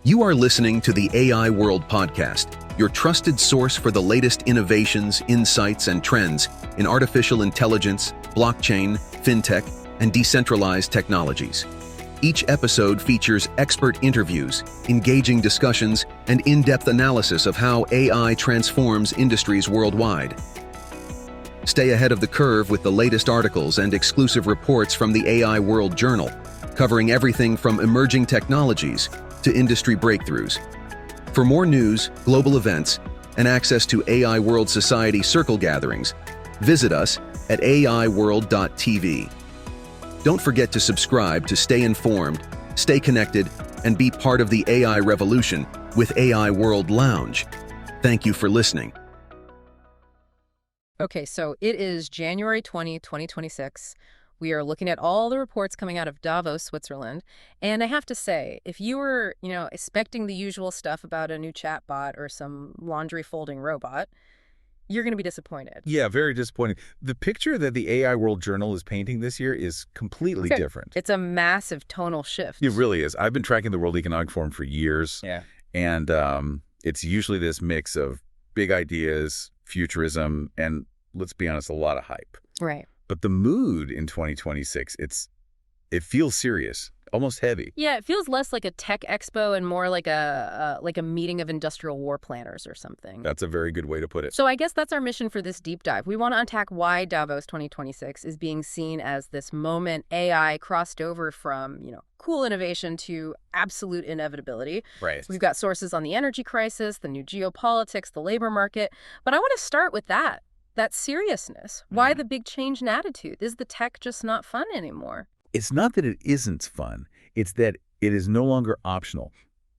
You are listening to the AI World Podcast, your trusted source for the latest innovations, insights, and trends in artificial intelligence, blockchain, fintech, and decentralized technologies. Each episode features expert interviews, engaging discussions, and in-depth analysis of how AI transforms industries worldwide. Stay ahead of the curve with the latest articles and exclusive reports from the AI World Journal, covering everything from emerging technologies to industry breakthroughs. For more news, global events, and access to AI World Society circle gatherings, visit us at aiworld.tv. Don't forget to subscribe to stay informed, stay connected, and be part of the AI revolution with AI World Lounge. Thank you for listening. Okay, so it is January 20, 2026. We are looking at all the reports coming out of Davos, Switzerland. And I have to say, if you were, expecting the usual stuff about a new chatbot or some laundry folding robot, you're going to be disappointed. Yeah, very disappointing. The picture that the AI World Journal is painting this year is completely different. It's a massive tonal shift. It really is. I've been tracking the World Economic Forum for years. Yeah. And it's usually this mix of big ideas, futurism, and let's be honest, a lot of hype. Right. But the mood in 2026, it feels serious, almost heavy. Yeah, it feels less like a tech expo and more like a meeting of industrial war planners or something. That's a very good way to put it. So I guess that's our mission for this deep dive. We want to unpack why Davos 2026 is being seen as this moment AI crossed over from, cool innovation to absolute inevitability. Right. We've got sources on the energy crisis, the new geopolitics, the labor market. But I want to start with that seriousness. Why the big change in attitude? Is the tech just not fun anymore? It's not that it isn't fun. It's that it is no longer optional.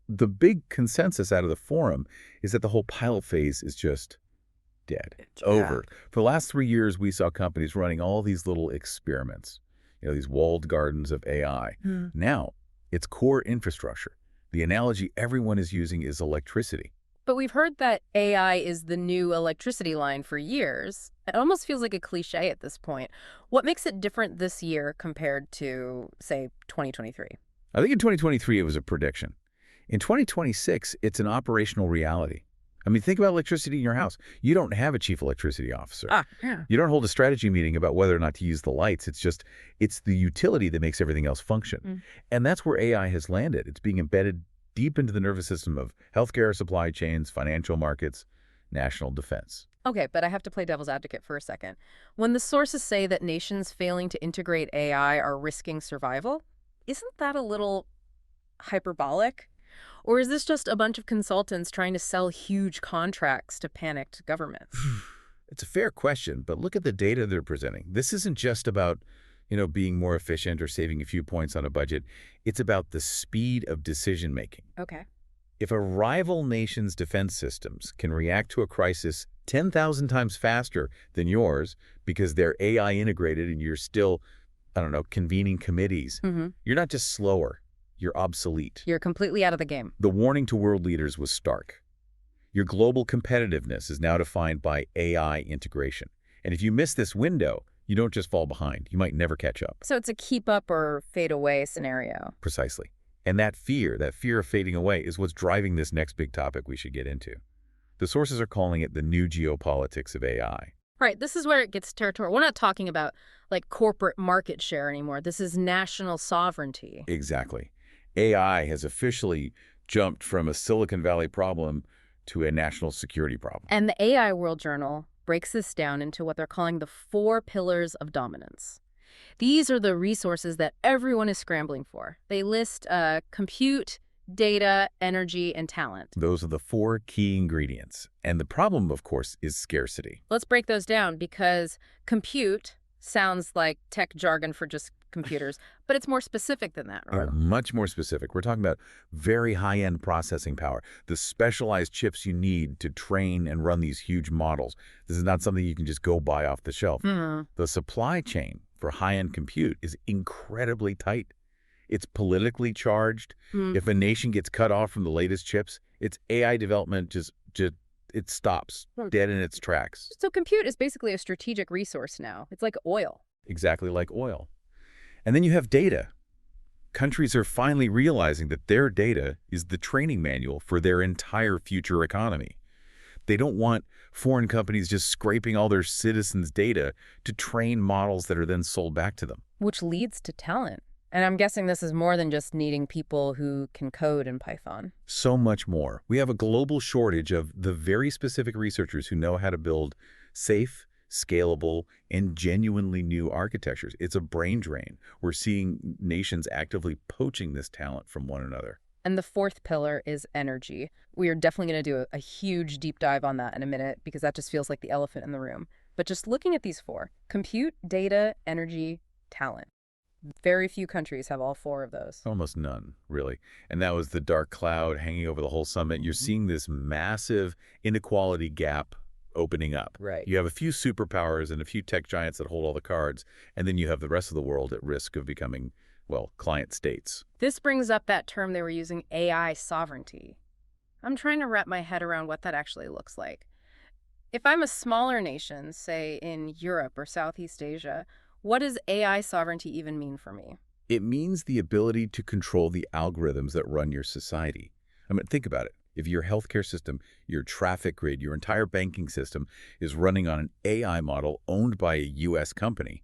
The big consensus out of the forum is that the whole pilot phase is just dead. It's over. For the last 3 years, we saw companies running all these little experiments, these walled gardens of AI. Now, it's core infrastructure. The analogy everyone is using is electricity. But we've heard that AI is the new electricity line for years. It almost feels like a cliche at this point. What makes it different this year compared to, say, 2023? I think in 2023, it was a prediction. In 2026, it's an operational reality. I mean, think about electricity in your house. You don't have a chief electricity officer. Yeah. You don't hold a strategy meeting about whether or not to use the lights. It's the utility that makes everything else function. And that's where AI has landed. It's being embedded deep into the nervous system of healthcare, supply chains, financial markets, national defense. Okay, but I have to play devil's advocate for a second. When the sources say that nations failing to integrate AI are risking survival, isn't that a little hyperbolic? Or is this just a bunch of consultants trying to sell huge contracts to panicked governments? It's a fair question, but look at the data they're presenting. This isn't just about being more efficient or saving a few points on a budget. It's about the speed of decision-making. Okay. If a rival nation's defense systems can react to a crisis 10,000 times faster than yours because they're AI integrated and you're still, convening committees, you're not just slower, you're obsolete. You're completely out of the game. The warning to world leaders was stark. Your global competitiveness is now defined by AI integration. And if you miss this window, you don't just fall behind. You might never catch up. So it's a keep up or fade away scenario. Precisely. And that fear of fading away is what's driving this next big topic we should get into. The sources are calling it the new geopolitics of AI. Right. This is where it gets territorial. We're not talking about corporate market share anymore. This is national sovereignty. Exactly. AI has officially jumped from a Silicon Valley problem to a national security problem. And the AI World Journal breaks this down into what they're calling the 4 pillars of dominance. These are the resources that everyone is scrambling for. They list compute, data, energy, and talent. Those are the 4 key ingredients. And the problem, of course, is scarcity. Let's break those down because compute sounds like tech jargon for just computers, but it's more specific than that, right? Much more specific. We're talking about very high-end processing power, the specialized chips you need to train and run these huge models. This is not something you can just go buy off the shelf. The supply chain for high-end compute is incredibly tight. It's politically charged. If a nation gets cut off from the latest chips, its AI development just it stops dead in its tracks. So compute is basically a strategic resource now. It's like oil. Exactly like oil. And then you have data. Countries are finally realizing that their data is the training manual for their entire future economy. They don't want foreign companies just scraping all their citizens' data to train models that are then sold back to them. Which leads to talent. And I'm guessing this is more than just needing people who can code in Python. So much more. We have a global shortage of the very specific researchers who know how to build safe, scalable, and genuinely new architectures. It's a brain drain. We're seeing nations actively poaching this talent from one another. And the fourth pillar is energy. We are definitely going to do a huge deep dive on that in a minute because that just feels like the elephant in the room. But just looking at these four: compute, data, energy, talent. Very few countries have all four of those. Almost none, really. And that was the dark cloud hanging over the whole summit. You're seeing this massive inequality gap opening up. Right. You have a few superpowers and a few tech giants that hold all the cards, and then you have the rest of the world at risk of becoming, well, client states. This brings up that term they were using, AI sovereignty. I'm trying to wrap my head around what that actually looks like. If I'm a smaller nation, say in Europe or Southeast Asia, what does AI sovereignty even mean for me? It means the ability to control the algorithms that run your society. I mean, think about it. If your healthcare system, your traffic grid, your entire banking system is running on an AI model owned by a U.S. company,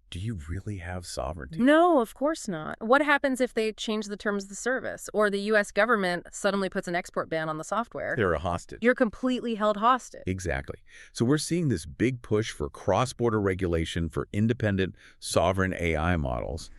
do you really have sovereignty? No, of course not. What happens if they change the terms of the service or the U.S. government suddenly puts an export ban on the software? They're a hostage. You're completely held hostage. Exactly. So we're seeing this big push for cross-border regulation for independent, sovereign AI models,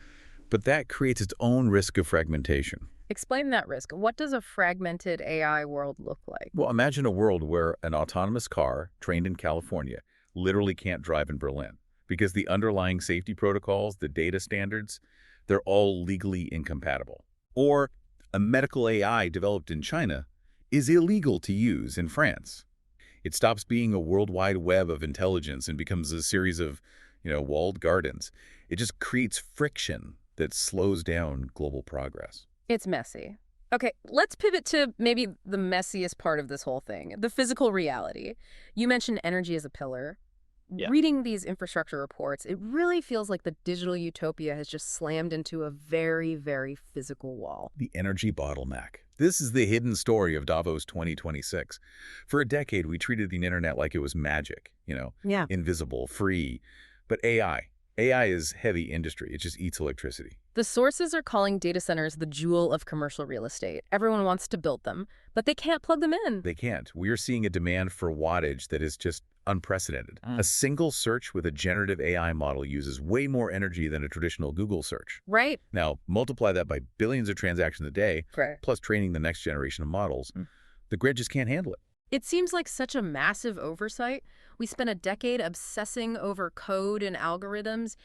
but that creates its own risk of fragmentation. Explain that risk. What does a fragmented AI world look like? Well, imagine a world where an autonomous car trained in California literally can't drive in Berlin because the underlying safety protocols, the data standards, they're all legally incompatible. Or a medical AI developed in China is illegal to use in France. It stops being a worldwide web of intelligence and becomes a series of, walled gardens. It just creates friction that slows down global progress. It's messy. Okay, let's pivot to maybe the messiest part of this whole thing, the physical reality. You mentioned energy as a pillar. Yeah. Reading these infrastructure reports, it really feels like the digital utopia has just slammed into a very, very physical wall. The energy bottleneck. This is the hidden story of Davos 2026. For a decade, we treated the internet like it was magic, invisible, free. But AI is heavy industry. It just eats electricity. The sources are calling data centers the jewel of commercial real estate. Everyone wants to build them, but they can't plug them in. They can't. We are seeing a demand for wattage that is just unprecedented. A single search with a generative AI model uses way more energy than a traditional Google search. Right. Now, multiply that by billions of transactions a day, plus training the next generation of models. The grid just can't handle it. It seems like such a massive oversight. We spent a decade obsessing over code and algorithms,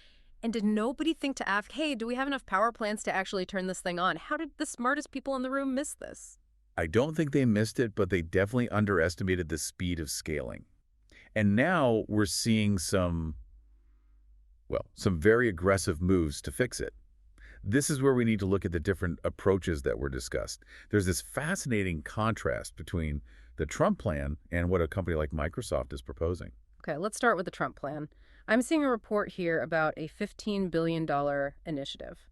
and did nobody think to ask, hey, do we have enough power plants to actually turn this thing on? How did the smartest people in the room miss this? I don't think they missed it, but they definitely underestimated the speed of scaling. And now we're seeing some very aggressive moves to fix it. This is where we need to look at the different approaches that were discussed. There's this fascinating contrast between the Trump plan and what a company like Microsoft is proposing. Okay, let's start with the Trump plan. I'm seeing a report here about a $15 billion initiative.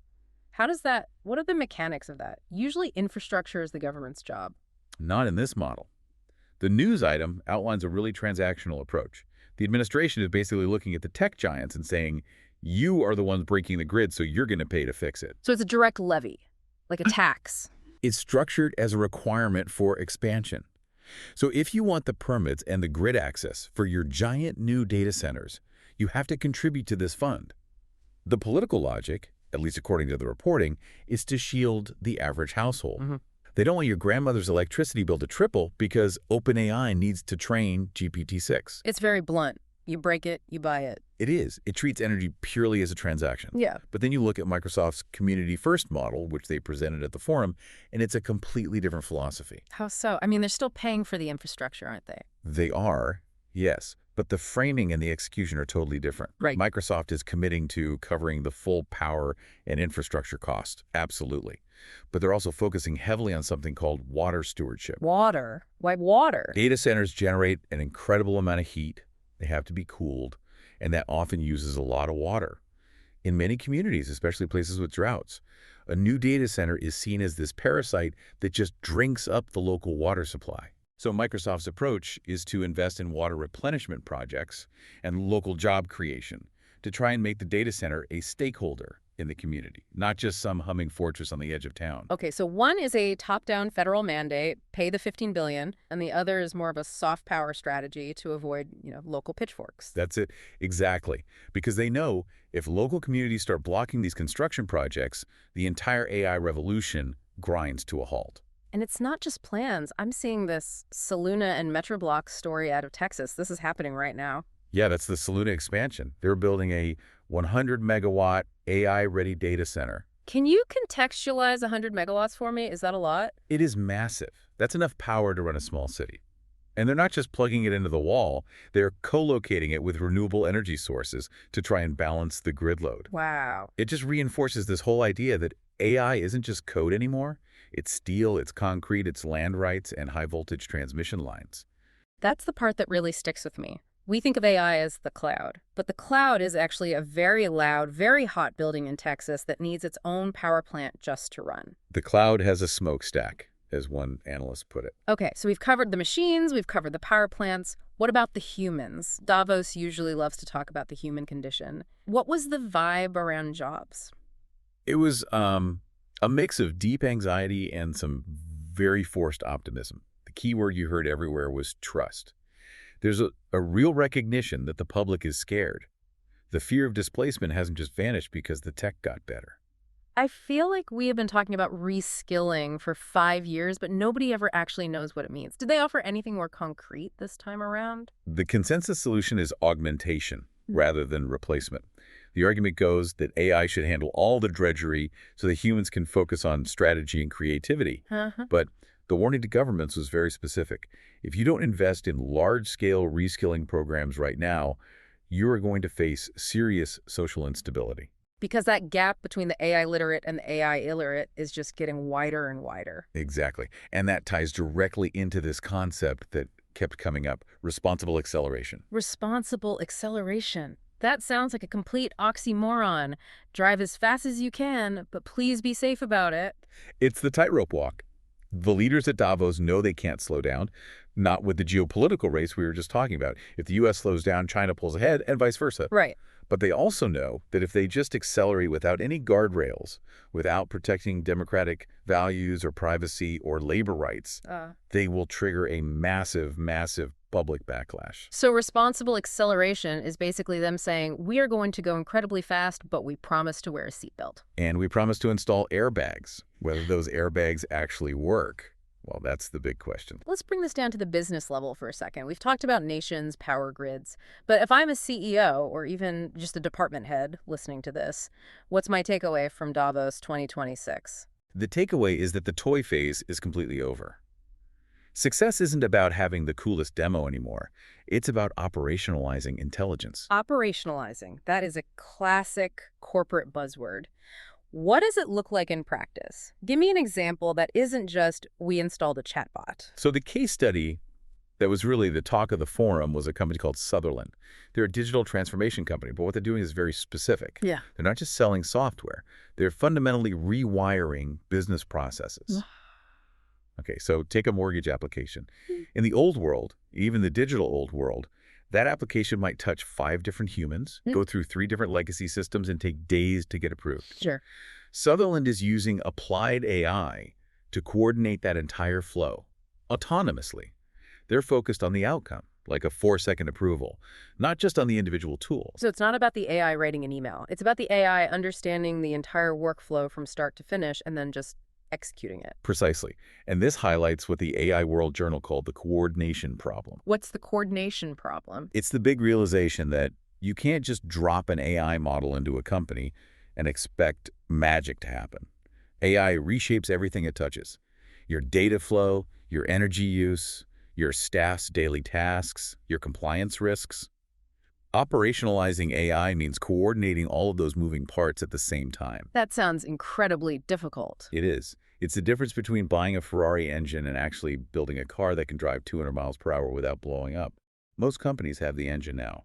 What are the mechanics of that? Usually infrastructure is the government's job. Not in this model. The news item outlines a really transactional approach. The administration is basically looking at the tech giants and saying, you are the ones breaking the grid, so you're going to pay to fix it. So it's a direct levy, like a tax. It's structured as a requirement for expansion. So if you want the permits and the grid access for your giant new data centers, you have to contribute to this fund. The political logic, at least according to the reporting, is to shield the average household. They don't want your grandmother's electricity bill to triple because OpenAI needs to train GPT-6. It's very blunt. You break it, you buy it. It is. It treats energy purely as a transaction. Yeah. But then you look at Microsoft's community first model, which they presented at the forum, and it's a completely different philosophy. How so? I mean, they're still paying for the infrastructure, aren't they? They are, yes. But the framing and the execution are totally different. Right. Microsoft is committing to covering the full power and infrastructure cost. Absolutely. But they're also focusing heavily on something called water stewardship. Water? Why water? Data centers generate an incredible amount of heat. They have to be cooled, and that often uses a lot of water. In many communities, especially places with droughts, a new data center is seen as this parasite that just drinks up the local water supply. So Microsoft's approach is to invest in water replenishment projects and local job creation to try and make the data center a stakeholder in the community, not just some humming fortress on the edge of town. Okay, so one is a top-down federal mandate, pay the $15 billion, and the other is more of a soft power strategy to avoid, local pitchforks. That's it. Exactly. Because they know if local communities start blocking these construction projects, the entire AI revolution grinds to a halt. And it's not just plans. I'm seeing this Saluna and Metroblock story out of Texas. This is happening right now. Yeah, that's the Saluna expansion. They're building a 100-megawatt AI-ready data center. Can you contextualize 100 megawatts for me? Is that a lot? It is massive. That's enough power to run a small city. And they're not just plugging it into the wall, they're co-locating it with renewable energy sources to try and balance the grid load. Wow. It just reinforces this whole idea that AI isn't just code anymore. It's steel, it's concrete, it's land rights, and high-voltage transmission lines. That's the part that really sticks with me. We think of AI as the cloud, but the cloud is actually a very loud, very hot building in Texas that needs its own power plant just to run. The cloud has a smokestack, as one analyst put it. Okay, so we've covered the machines, we've covered the power plants. What about the humans? Davos usually loves to talk about the human condition. What was the vibe around jobs? It was a mix of deep anxiety and some very forced optimism. The key word you heard everywhere was trust. There's a real recognition that the public is scared. The fear of displacement hasn't just vanished because the tech got better. I feel like we have been talking about reskilling for 5 years, but nobody ever actually knows what it means. Did they offer anything more concrete this time around? The consensus solution is augmentation rather than replacement. The argument goes that AI should handle all the drudgery so that humans can focus on strategy and creativity. But the warning to governments was very specific. If you don't invest in large-scale reskilling programs right now, you are going to face serious social instability. Because that gap between the AI literate and the AI illiterate is just getting wider and wider. Exactly. And that ties directly into this concept that kept coming up, responsible acceleration. Responsible acceleration. That sounds like a complete oxymoron. Drive as fast as you can, but please be safe about it. It's the tightrope walk. The leaders at Davos know they can't slow down, not with the geopolitical race we were just talking about. If the U.S. slows down, China pulls ahead, and vice versa. Right. But they also know that if they just accelerate without any guardrails, without protecting democratic values or privacy or labor rights, they will trigger a massive, massive public backlash. So responsible acceleration is basically them saying, we are going to go incredibly fast, but we promise to wear a seatbelt. And we promise to install airbags. Whether those airbags actually work, well, that's the big question. Let's bring this down to the business level for a second. We've talked about nations, power grids, but if I'm a CEO or even just a department head listening to this, what's my takeaway from Davos 2026? The takeaway is that the toy phase is completely over. Success isn't about having the coolest demo anymore. It's about operationalizing intelligence. Operationalizing. That is a classic corporate buzzword. What does it look like in practice? Give me an example that isn't just, we installed a chatbot. So the case study that was really the talk of the forum was a company called Sutherland. They're a digital transformation company, but what they're doing is very specific. Yeah. They're not just selling software. They're fundamentally rewiring business processes. Okay, so take a mortgage application. In the old world, even the digital old world, that application might touch 5 different humans, go through 3 different legacy systems, and take days to get approved. Sure. Sutherland is using applied AI to coordinate that entire flow autonomously. They're focused on the outcome, like a 4-second approval, not just on the individual tool. So it's not about the AI writing an email. It's about the AI understanding the entire workflow from start to finish and then just executing it. Precisely. And this highlights what the AI World Journal called the coordination problem. What's the coordination problem? It's the big realization that you can't just drop an AI model into a company and expect magic to happen. AI reshapes everything it touches. Your data flow, your energy use, your staff's daily tasks, your compliance risks. Operationalizing AI means coordinating all of those moving parts at the same time. That sounds incredibly difficult. It is. It's the difference between buying a Ferrari engine and actually building a car that can drive 200 miles per hour without blowing up. Most companies have the engine now.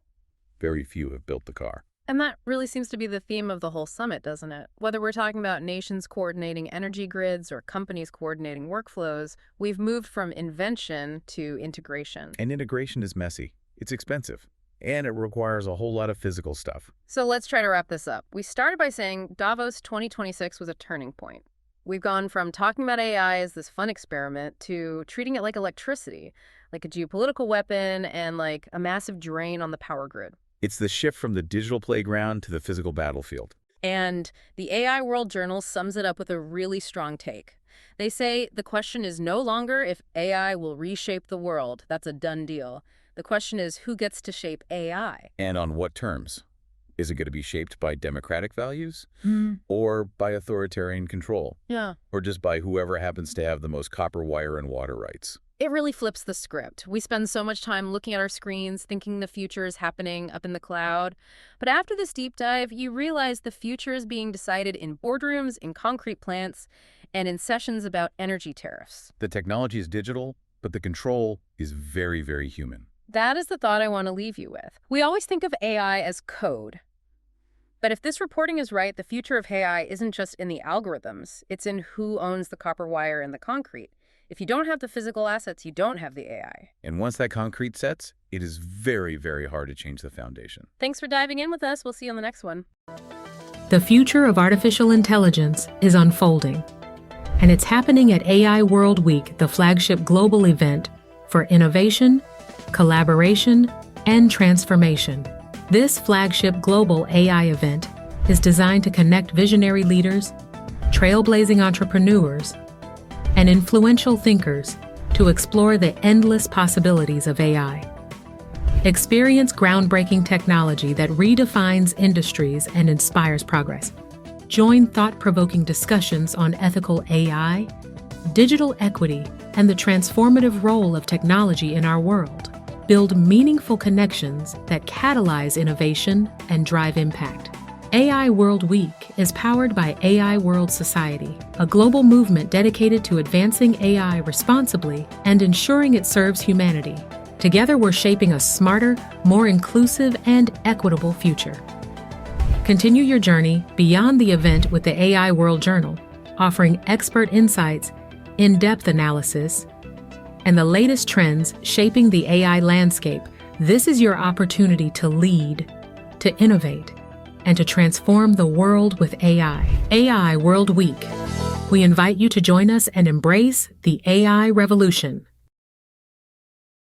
Very few have built the car. And that really seems to be the theme of the whole summit, doesn't it? Whether we're talking about nations coordinating energy grids or companies coordinating workflows, we've moved from invention to integration. And integration is messy. It's expensive. And it requires a whole lot of physical stuff. So let's try to wrap this up. We started by saying Davos 2026 was a turning point. We've gone from talking about AI as this fun experiment to treating it like electricity, like a geopolitical weapon and like a massive drain on the power grid. It's the shift from the digital playground to the physical battlefield. And the AI World Journal sums it up with a really strong take. They say the question is no longer if AI will reshape the world. That's a done deal. The question is who gets to shape AI? And on what terms? Is it going to be shaped by democratic values? Or by authoritarian control? Yeah. Or just by whoever happens to have the most copper wire and water rights? It really flips the script. We spend so much time looking at our screens, thinking the future is happening up in the cloud. But after this deep dive, you realize the future is being decided in boardrooms, in concrete plants, and in sessions about energy tariffs. The technology is digital, but the control is very, very human. That is the thought I want to leave you with. We always think of AI as code. But if this reporting is right, the future of AI isn't just in the algorithms. It's in who owns the copper wire and the concrete. If you don't have the physical assets, you don't have the AI. And once that concrete sets, it is very, very hard to change the foundation. Thanks for diving in with us. We'll see you on the next one. The future of artificial intelligence is unfolding, and it's happening at AI World Week, the flagship global event for innovation, collaboration, and transformation. This flagship global AI event is designed to connect visionary leaders, trailblazing entrepreneurs, and influential thinkers to explore the endless possibilities of AI. Experience groundbreaking technology that redefines industries and inspires progress. Join thought-provoking discussions on ethical AI, digital equity, and the transformative role of technology in our world. Build meaningful connections that catalyze innovation and drive impact. AI World Week is powered by AI World Society, a global movement dedicated to advancing AI responsibly and ensuring it serves humanity. Together, we're shaping a smarter, more inclusive, and equitable future. Continue your journey beyond the event with the AI World Journal, offering expert insights, in-depth analysis, and the latest trends shaping the AI landscape. This is your opportunity to lead, to innovate, and to transform the world with AI. AI World Week. We invite you to join us and embrace the AI revolution.